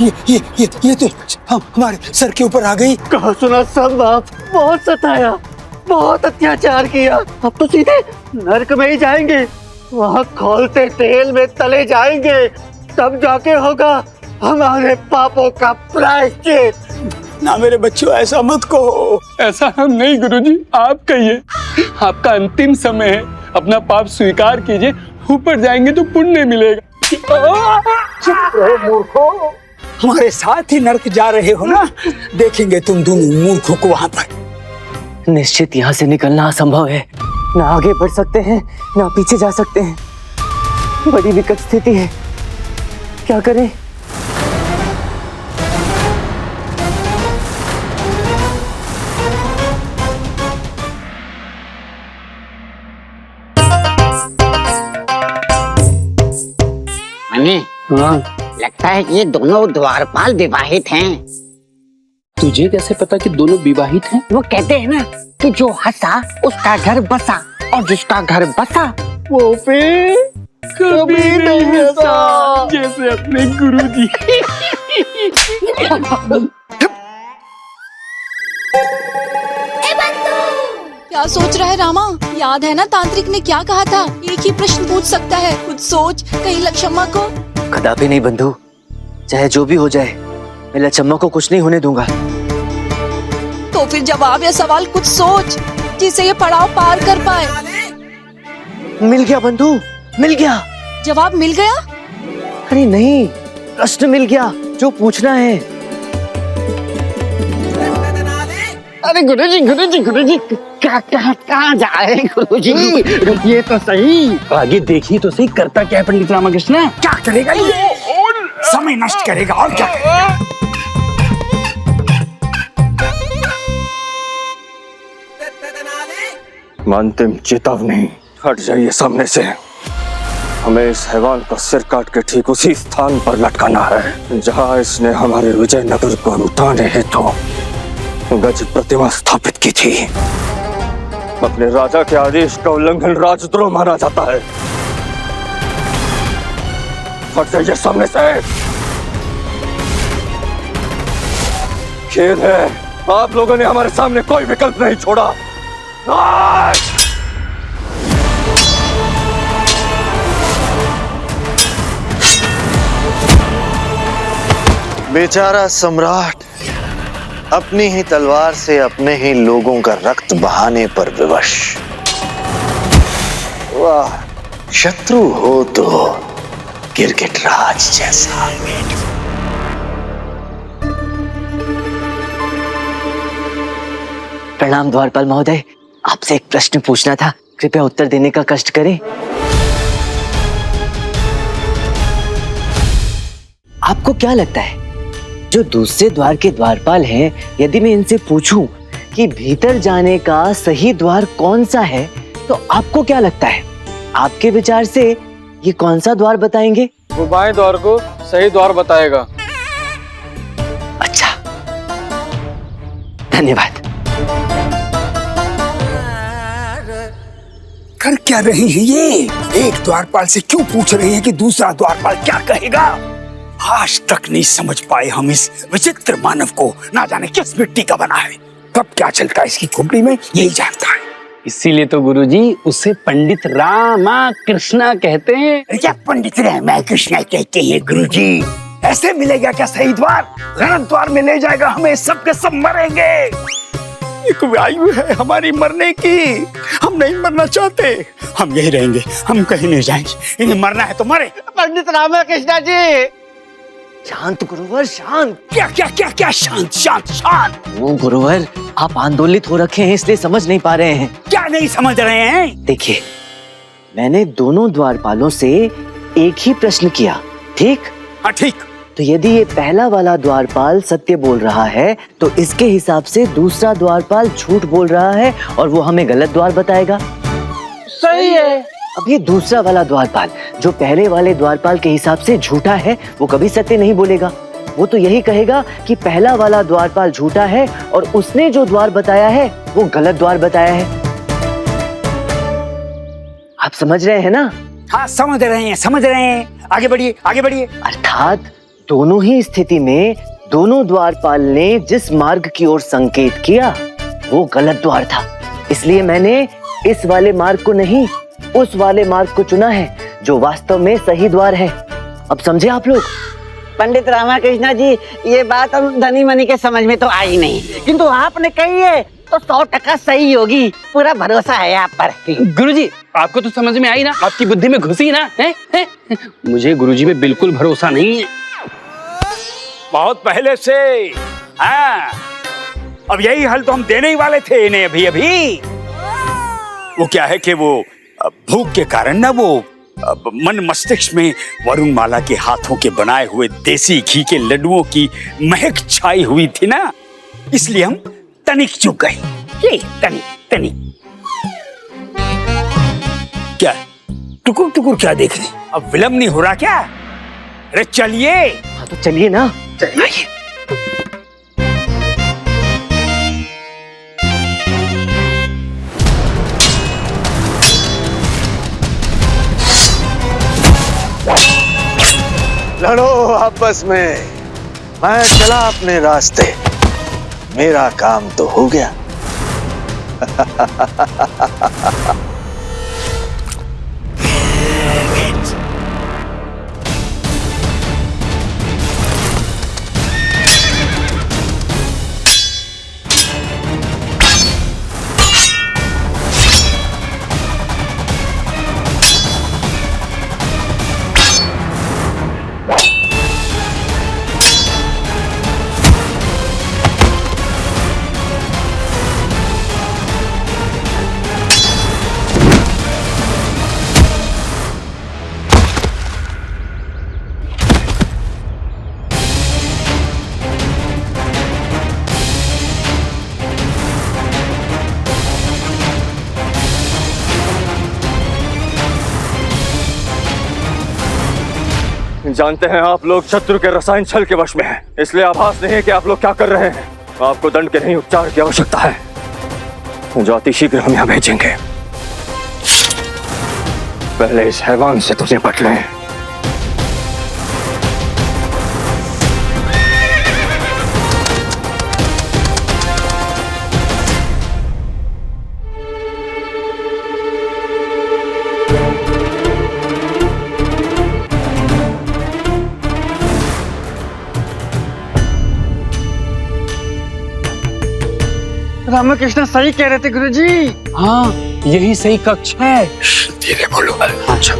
ये तो हमारे सर के ऊपर आ गई। कहा सुना सब बाप, बहुत सताया, बहुत अत्याचार किया। अब तो सीधे नरक में ही जाएंगे, वहाँ खौलते तेल में तले जाएंगे, तब जाके होगा हमारे पापों का प्रायश्चित। ना मेरे बच्चों, ऐसा मत कहो। ऐसा हम नहीं गुरुजी, आप कहिए। आपका अंतिम समय है, अपना पाप स्वीकार कीजिए, ऊपर जाएंगे तो पुण्य मिलेगा। चुप रहो मूर्खों, हमारे साथ ही नरक जा रहे हो ना, देखेंगे तुम दोनों मूर्खों को वहां पर। निश्चित यहाँ से निकलना असंभव है, ना आगे बढ़ सकते हैं ना पीछे जा सकते हैं। बड़ी विकट स्थिति है, क्या करें? लगता है कि ये दोनों द्वारपाल विवाहित हैं। तुझे कैसे पता कि दोनों विवाहित हैं? वो कहते हैं ना कि जो हंसा उसका घर बसा, और जिसका घर बसा वो फिर कभी नहीं हंसा। जैसे अपने गुरुजी। क्या सोच रहा है रामा? याद है ना तांत्रिक ने क्या कहा था? एक ही प्रश्न पूछ सकता है, खुद सोच। कहीं लक्ष्मा को? कदापि नहीं बंधु, चाहे जो भी हो जाए मैं लचम्मा को कुछ नहीं होने दूंगा। तो फिर जवाब या सवाल कुछ सोच, जिसे ये पड़ाव पार कर पाए। मिल गया बंधु, मिल गया। जवाब मिल गया? अरे नहीं, प्रश्न मिल गया, जो पूछना है। अरे गुरुजी कहाँ जा रहे हैं गुरुजी? रुकिए तो सही। आगे देखिए तो सही, करता क्या है पंडित रामकृष्ण? क्या करेगा ये? समय नष्ट करेगा और क्या करेगा? अंतिम चेतावनी, हट जाइए सामने से। हमें इस हैवान का सिर काट के ठीक उसी स्थान पर लटकाना है जहां इसने हमारे विजयनगर को लुटाने हेतु गज प्रतिमा स्थापित की थी। अपने राजा के आदेश का उल्लंघन राजद्रोह माना जाता है। हट जाइए सामने से। खेद है, आप लोगों ने हमारे सामने कोई विकल्प नहीं छोड़ा। बेचारा सम्राट अपनी ही तलवार से अपने ही लोगों का रक्त बहाने पर विवश। वाह, शत्रु हो तो गिरगिटराज जैसा। प्रणाम द्वारपाल महोदय, आपसे एक प्रश्न पूछना था, कृपया उत्तर देने का कष्ट करें। आपको क्या लगता है, जो दूसरे द्वार के द्वारपाल हैं, यदि मैं इनसे पूछूं कि भीतर जाने का सही द्वार कौन सा है, तो आपको क्या लगता है, आपके विचार से ये कौन सा द्वार बताएंगे? वो बाएं द्वार को सही द्वार बताएगा। अच्छा, धन्यवाद। कर क्या रहे हैं ये? एक द्वारपाल से क्यों पूछ रहे हैं कि दूसरा द्वारपाल क्या कहेगा? आज तक नहीं समझ पाए हम इस विचित्र मानव को, ना जाने किस मिट्टी का बना है, कब क्या चलता है इसकी खोपड़ी में, यही जानता है। इसीलिए तो गुरुजी उसे पंडित रामा कृष्णा कहते हैं। क्या पंडित रामा कृष्णा कहते हैं गुरुजी? ऐसे मिलेगा क्या सही द्वार? गलत द्वार में ले जाएगा हमें, सब के सब मरेंगे। एक आयु है हमारी मरने की, हम नहीं मरना चाहते, हम यही रहेंगे, हम कहीं नहीं जाएंगे। इन्हें मरना है तो मरे। पंडित रामकृष्ण जी, शांत गुरुवर, शांत। क्या क्या क्या क्या शांत शांत शांत? वो गुरुवर, आप आंदोलित हो रखे हैं, इसलिए समझ नहीं पा रहे हैं। क्या नहीं समझ रहे हैं? देखिए, मैंने दोनों द्वारपालों से एक ही प्रश्न किया, ठीक? हाँ ठीक। तो यदि ये पहला वाला द्वारपाल सत्य बोल रहा है, तो इसके हिसाब से दूसरा द्वारपाल झूठ बोल रहा है और वो हमें गलत द्वार बताएगा। सही है। अब ये दूसरा वाला द्वारपाल जो पहले वाले द्वारपाल के हिसाब से झूठा है, वो कभी सत्य नहीं बोलेगा। वो तो यही कहेगा कि पहला वाला द्वारपाल झूठा है और उसने जो द्वार बताया है वो गलत द्वार बताया है। आप समझ रहे हैं ना? हाँ समझ रहे हैं, समझ रहे हैं। आगे बढ़िए, आगे बढ़िए। अर्थात दोनों ही स्थिति में दोनों द्वारपाल ने जिस मार्ग की ओर संकेत किया वो गलत द्वार था, इसलिए मैंने इस वाले मार्ग को नहीं उस वाले मार्ग को चुना है जो वास्तव में सही द्वार है। अब समझे आप लोग? पंडित रामाकृष्ण जी, ये बात हम धनी मनी के समझ में तो आई नहीं, किंतु आपने कही है तो 100% सही होगी। पूरा भरोसा है आप पर। गुरुजी, आपको तो समझ में आई ना, आपकी बुद्धि में घुसी ना है? मुझे गुरुजी पे बिल्कुल भरोसा नहीं है। बहुत पहले से। हाँ, अब यही हल तो हम देने ही वाले थे इन्हें अभी अभी। वो क्या है कि वो भूख के कारण ना वो मन मस्तिष्क में वरुण माला के हाथों के बनाए हुए देसी घी के लड्डुओं की महक छाई हुई थी ना, इसलिए हम तनिक चुक गए। ये तनिक क्या टुकुर टुकुर क्या देख रहे? अब विलंब नहीं हो रहा क्या? अरे चलिए। हाँ तो चलिए ना। चलिए। लड़ो आपस में, मैं चला अपने रास्ते, मेरा काम तो हो गया। जानते हैं आप लोग शत्रु के रसायन छल के वश में हैं, इसलिए आभास नहीं है कि आप लोग क्या कर रहे हैं। आपको दंड के नहीं उपचार की आवश्यकता है जो अति शीघ्र हम यहाँ भेजेंगे। पहले इस हैवान से तुझे निपट लें। रामकृष्ण सही कह रहे थे गुरुजी। हाँ, यही सही कक्ष है। धीरे बोलो। अच्छा।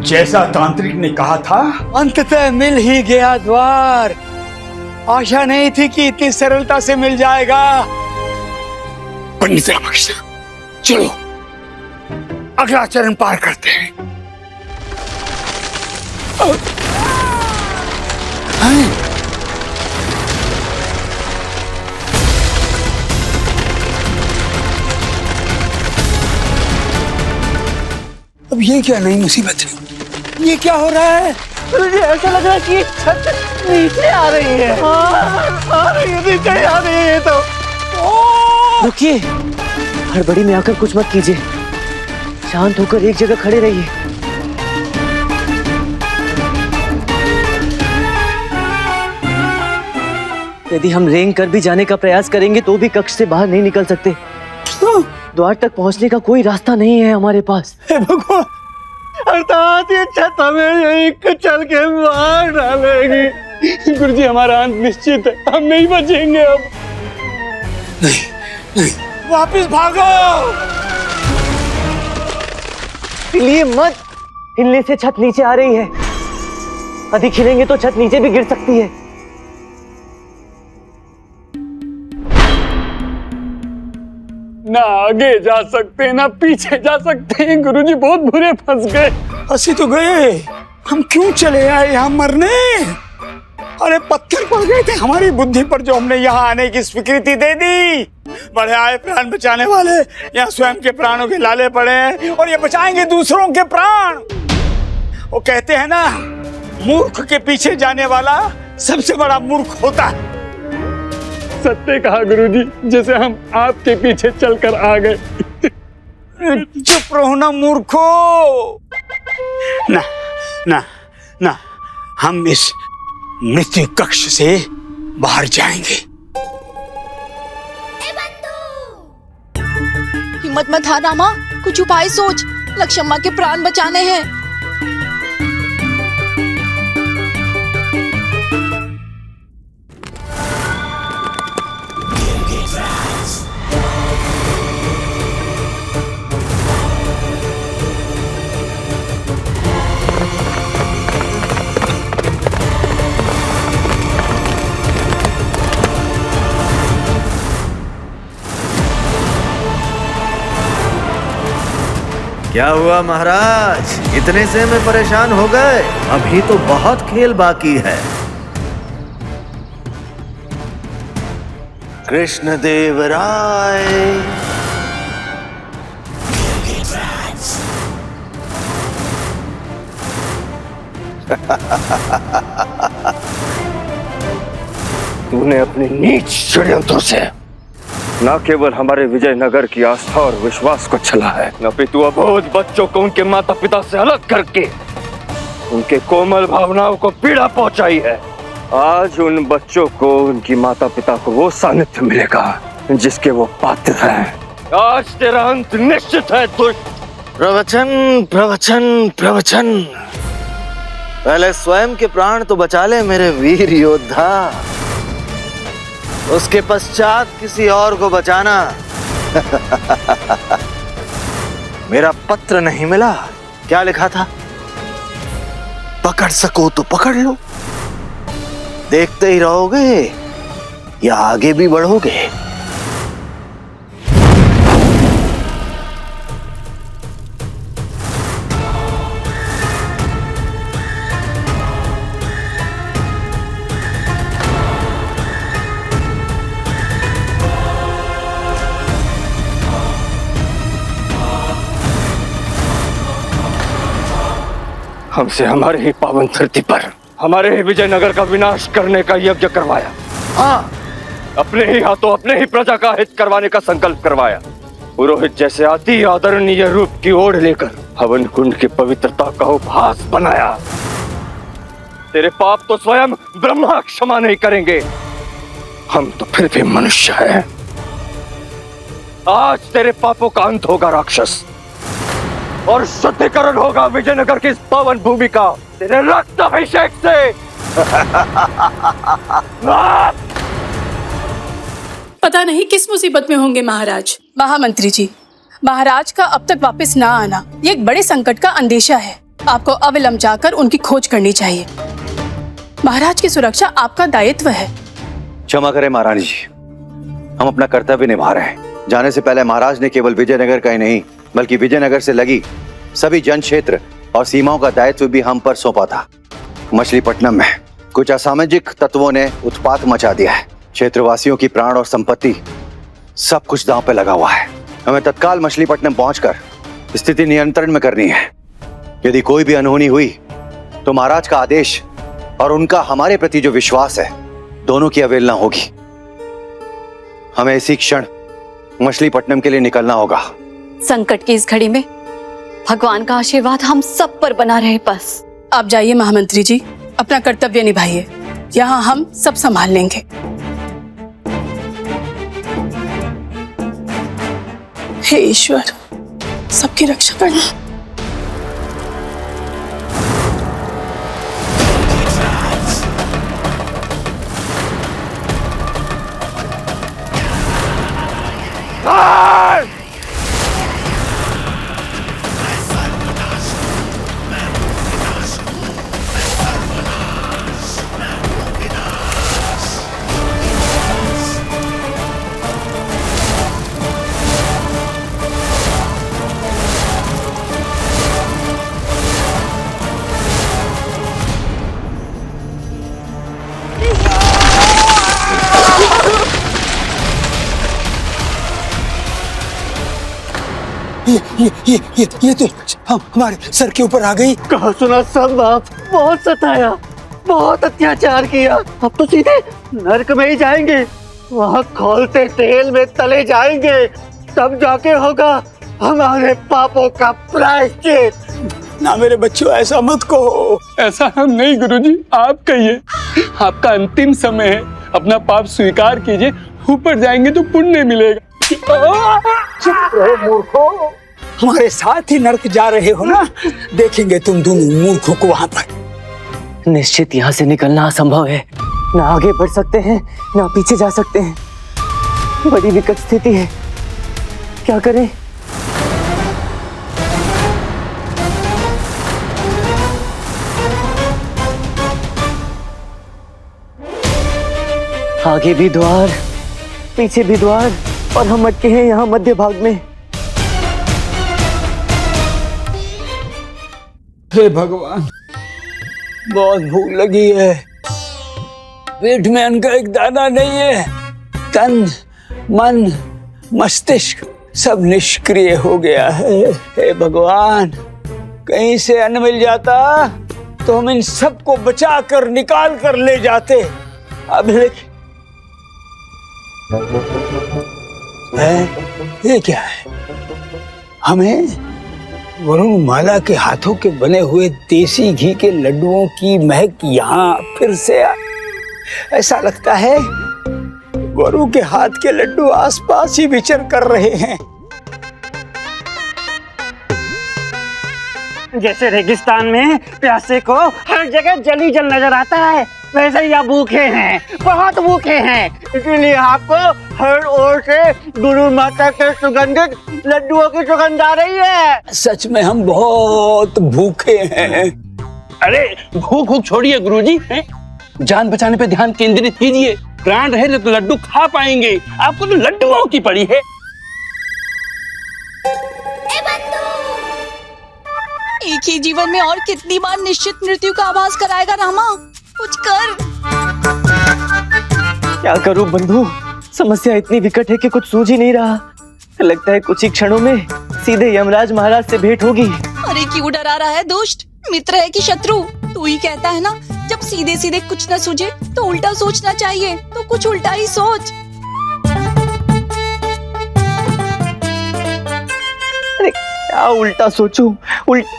जैसा तांत्रिक ने कहा था, अंततः मिल ही गया द्वार। आशा नहीं थी कि इतनी सरलता से मिल जाएगा। पंडित रामकृष्ण, चलो अगला चरण पार करते हैं। अब ये क्या नई मुसीबत है? ये क्या हो रहा है? मुझे ऐसा लग रहा है कि छत नीचे आ रही है। आ रही है, नीचे आ रही है। तो रुकिए, हड़बड़ी में आकर कुछ मत कीजिए, शांत होकर एक जगह खड़े रहिए। यदि हम रेंग कर भी जाने का प्रयास करेंगे तो भी कक्ष से बाहर नहीं निकल सकते। द्वार तक पहुंचने का कोई रास्ता नहीं है हमारे पास। भगवान, अर्थात ये छत हमें यहीं कुचल के मार डालेगी। गुरुजी, हमारा अंत निश्चित है, हम नहीं बचेंगे अब। नहीं, वापिस भागो। हिलिए मत, हिलने से छत नीचे आ रही है। अधिक हिलेंगे तो छत नीचे भी गिर सकती है। ना आगे जा सकते ना पीछे जा सकते हैं गुरुजी, बहुत बुरे फंस गए। हंसी तो गए, हम क्यों चले आए यहाँ मरने? अरे पत्थर पड़ गए थे हमारी बुद्धि पर जो हमने यहाँ आने की स्वीकृति दे दी। बड़े आए प्राण बचाने वाले यहाँ स्वयं के प्राणों के लाले पड़े हैं और ये बचाएंगे दूसरों के प्राण। वो कहते हैं ना, मूर्ख के पीछे जाने वाला सबसे बड़ा मूर्ख होता है। सत्य कहा गुरुजी, जैसे हम आपके पीछे चलकर आ गए। चुप रहो ना मूर्खो। ना ना ना, हम इस मृत्यु कक्ष से बाहर जाएंगे। हिम्मत मत हार रामा, कुछ उपाय सोच, लक्ष्मम्मा के प्राण बचाने हैं। क्या हुआ महाराज, इतने से में परेशान हो गए? अभी तो बहुत खेल बाकी है। कृष्णदेव राय। तूने अपनी नीच षड्यंत्रों से न केवल हमारे विजयनगर की आस्था और विश्वास को छला है, अपितु अबोध बच्चों को उनके माता पिता से अलग करके उनके कोमल भावनाओं को पीड़ा पहुंचाई है। आज उन बच्चों को उनकी माता पिता को वो सानिध्य मिलेगा जिसके वो पात्र हैं। आज तेरा अंत निश्चित है दुष्ट। प्रवचन प्रवचन प्रवचन। पहले स्वयं के प्राण तो बचा ले मेरे वीर योद्धा, उसके पश्चात किसी और को बचाना। मेरा पत्र नहीं मिला? क्या लिखा था? पकड़ सको तो पकड़ लो, देखते ही रहोगे या आगे भी बढ़ोगे? हमसे हमारे ही पावन धरती पर हमारे ही विजयनगर का विनाश करने का यज्ञ करवाया। हाँ, अपने ही हाथों अपने ही प्रजा का हित करवाने का संकल्प करवाया। पुरोहित जैसे अति आदरणीय रूप की ओढ़ लेकर हवन कुंड की पवित्रता का उपहास बनाया। तेरे पाप तो स्वयं ब्रह्मा क्षमा नहीं करेंगे, हम तो फिर भी मनुष्य हैं। आज तेरे पापों का अंत होगा राक्षस, और शुद्धिकरण होगा विजयनगर की इस पावन भूमि का तेरे रक्त अभिषेक से। पता नहीं किस मुसीबत में होंगे महाराज। महामंत्री जी, महाराज का अब तक वापस ना आना ये एक बड़े संकट का अंदेशा है। आपको अविलंब जाकर उनकी खोज करनी चाहिए। महाराज की सुरक्षा आपका दायित्व है। क्षमा करें महारानी जी, हम अपना कर्तव्य निभा रहे हैं। जाने से पहले महाराज ने केवल विजयनगर का ही नहीं बल्कि विजयनगर से लगी सभी जन क्षेत्र और सीमाओं का दायित्व भी हम पर सौंपा था। मछलीपट्टनम में कुछ असामाजिक तत्वों ने उत्पात मचा दिया है। क्षेत्रवासियों की प्राण और संपत्ति सब कुछ दांव पे लगा हुआ है। हमें तत्काल मछलीपट्टनम पहुंचकर स्थिति नियंत्रण में करनी है। यदि कोई भी अनहोनी हुई तो महाराज का आदेश और उनका हमारे प्रति जो विश्वास है, दोनों की अवहेलना होगी। हमें इसी क्षण मछलीपट्टनम के लिए निकलना होगा। संकट की इस घड़ी में भगवान का आशीर्वाद हम सब पर बना रहे। बस आप जाइए महामंत्री जी, अपना कर्तव्य निभाइए। यहाँ हम सब संभाल लेंगे। हे ईश्वर, सबकी रक्षा करना। ये तो हमारे सर के ऊपर आ गई। कहा सुना सब बाप, बहुत सताया, बहुत अत्याचार किया। अब तो सीधे नरक में ही जाएंगे, वहाँ खौलते तेल में तले जाएंगे, तब जाके होगा हमारे पापों का प्रायश्चित। ना मेरे बच्चों, ऐसा मत कहो। ऐसा हम नहीं गुरुजी, आप कहिए। आपका अंतिम समय है, अपना पाप स्वीकार कीजिए, ऊपर जाएंगे तो पुण्य मिलेगा। चुप रहो मूर्खों, हमारे साथ ही नरक जा रहे हो ना, देखेंगे तुम दोनों मूर्खों को वहां पर। निश्चित यहाँ से निकलना असंभव है, ना आगे बढ़ सकते हैं ना पीछे जा सकते हैं। बड़ी विकट स्थिति है, क्या करें? आगे भी द्वार, पीछे भी द्वार, और हम अटके हैं यहाँ मध्य भाग में। हे भगवान, बहुत भूख लगी है, पेट में अन्न का एक दाना नहीं है, तन मन मस्तिष्क सब निष्क्रिय हो गया है। हे भगवान, कहीं से अन्न मिल जाता तो हम इन सबको बचा कर निकाल कर ले जाते। अब ये क्या है? हमें वरुणमाला के हाथों के बने हुए देसी घी के लड्डुओं की महक यहाँ फिर से ऐसा लगता है वरु के हाथ के लड्डू आसपास ही विचर कर रहे हैं। जैसे रेगिस्तान में प्यासे को हर जगह जल ही जल नजर आता है, वैसे ही आप भूखे हैं, बहुत भूखे हैं। इसीलिए आपको हर ओर से गुरु माता के सुगंधित लड्डुओं की सुगंध आ रही है। सच में हम बहुत भूखे हैं। अरे भूख छोड़िए गुरुजी, जान बचाने पे ध्यान केंद्रित कीजिए। प्राण रहे तो लड्डू खा पाएंगे, आपको तो लड्डुओं की पड़ी है। एक ही जीवन में और कितनी बार निश्चित मृत्यु का आभास कराएगा रामा? कुछ कर। क्या करूं बंधु, समस्या इतनी विकट है कि कुछ सूझ ही नहीं रहा। लगता है कुछ ही क्षणों में सीधे यमराज महाराज से भेंट होगी। अरे क्यों डरा रहा है दुष्ट? मित्र है कि शत्रु? तू ही कहता है ना, जब सीधे सीधे कुछ न सूझे तो उल्टा सोचना चाहिए, तो कुछ उल्टा ही सोच। अरे क्या उल्टा सोचूं? उल्टा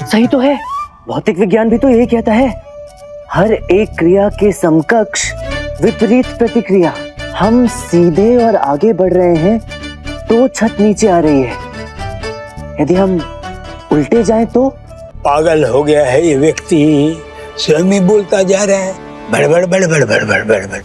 सही तो है। भौतिक विज्ञान भी तो यही कहता है, हर एक क्रिया के समकक्ष विपरीत प्रतिक्रिया। हम सीधे और आगे बढ़ रहे हैं तो छत नीचे आ रही है, यदि हम उल्टे जाएं तो? पागल हो गया है ये व्यक्ति, स्वयं ही बोलता जा रहा है बड़बड़ बड़बड़ बड़बड़ बड़बड़।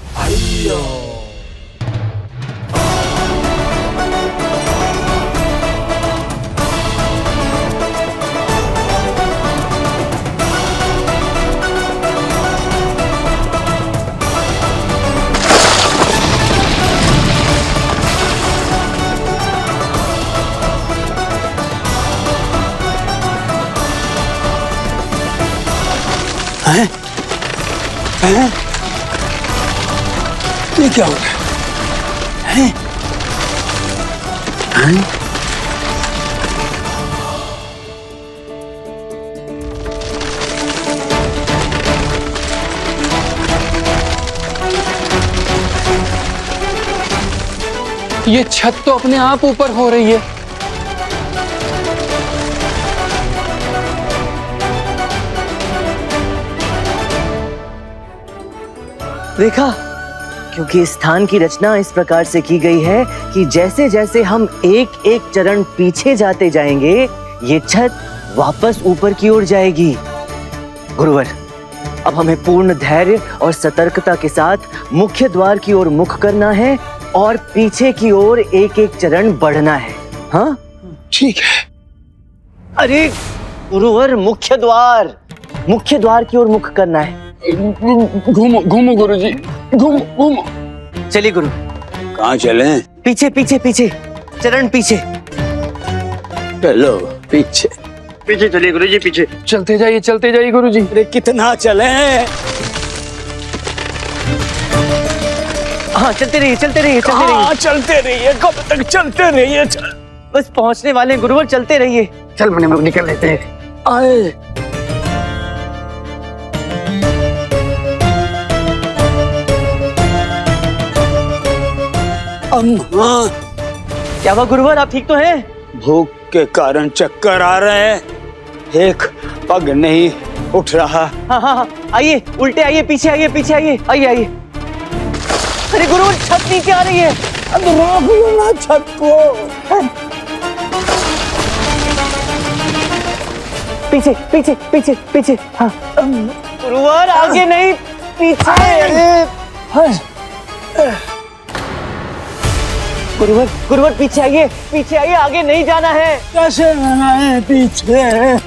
हैं? ये क्या हो रहा है? ये छत तो अपने आप ऊपर हो रही है। देखा, क्योंकि इस स्थान की रचना इस प्रकार से की गई है कि जैसे जैसे हम एक एक चरण पीछे जाते जाएंगे, ये छत वापस ऊपर की ओर जाएगी। गुरुवर, अब हमें पूर्ण धैर्य और सतर्कता के साथ मुख्य द्वार की ओर मुख करना है और पीछे की ओर एक एक चरण बढ़ना है। हाँ ठीक है। अरे गुरुवर, मुख्य द्वार की ओर मुख करना है। घूमो घूमो गुरुजी, घूमो घूमो। चलिए गुरु। कहाँ चलें? पीछे पीछे पीछे, चरण पीछे। चलो पीछे। पीछे चलिए गुरुजी, पीछे। चलते जाइए गुरुजी। अरे कितना चलें? हाँ चलते रहिए चलते रहिए चलते रहिए। हाँ चलते रहिए, कब तक चलते रहिए। बस पहुंचने वाले हैं गुरुवर, चलते रहिए। चल मनी हम निकल लेते हैं। आए अम्मा, क्या हुआ गुरुवर, आप ठीक तो हैं? भूख के कारण चक्कर आ रहे हैं, एक पग नहीं उठ रहा। हाँ हाँ हाँ, आइए उल्टे आइए, पीछे आइए, पीछे आइए, आइए आइए। अरे गुरुवर छत नीचे आ रही है। अब रोक लो ना छत को। पीछे पीछे पीछे पीछे। हाँ गुरुवर आगे नहीं, पीछे। गुरुवर गुरुवर पीछे आइए, पीछे आइए, आगे नहीं जाना है। कैसे जाना है पीछे?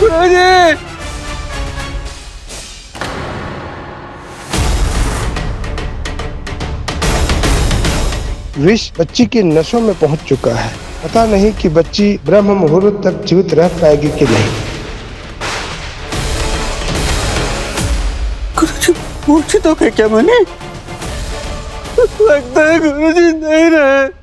गुरुजी, विष बच्ची की नसों में पहुंच चुका है। पता नहीं कि बच्ची ब्रह्म मुहूर्त तक जीवित रह पाएगी कि नहीं। मूर्छित हो गए क्या मैंने? लगता है गुरुजी नहीं रहे।